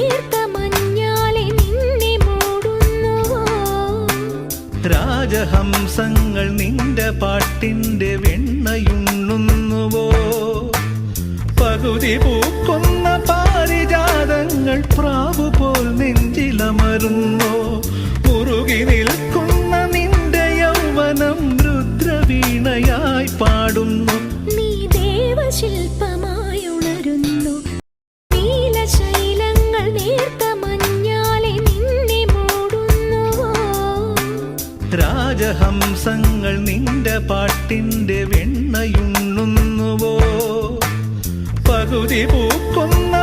നേർത്ത മഞ്ഞാലെ നിന്നെ മൂടുന്നുവോ? രാജഹംസങ്ങൾ നിന്റെ പാട്ടിന്റെ വെണ്ണയുണ്ണുന്നുവോ? പകുതി പൂക്കുന്ന പാരിജാതങ്ങൾ പ്രാവുപോൽ നെഞ്ചിലമരുന്നോ? മുറുകി നിൽക്കുന്ന നിന്റെ യൗവനം രുദ്രവീണയായി പാടുന്നു. നീ ദേവശില്പമായി ഉണരുന്നു. നീലശൈലങ്ങൾ നേർത്ത മഞ്ഞാലെ നിന്നെ മൂടുന്നുവോ? രാജഹംസങ്ങൾ നിന്റെ പാട്ടിന്റെ വെണ്ണയുണ്ണുന്നുവോ? പകുതി പൂക്കുന്ന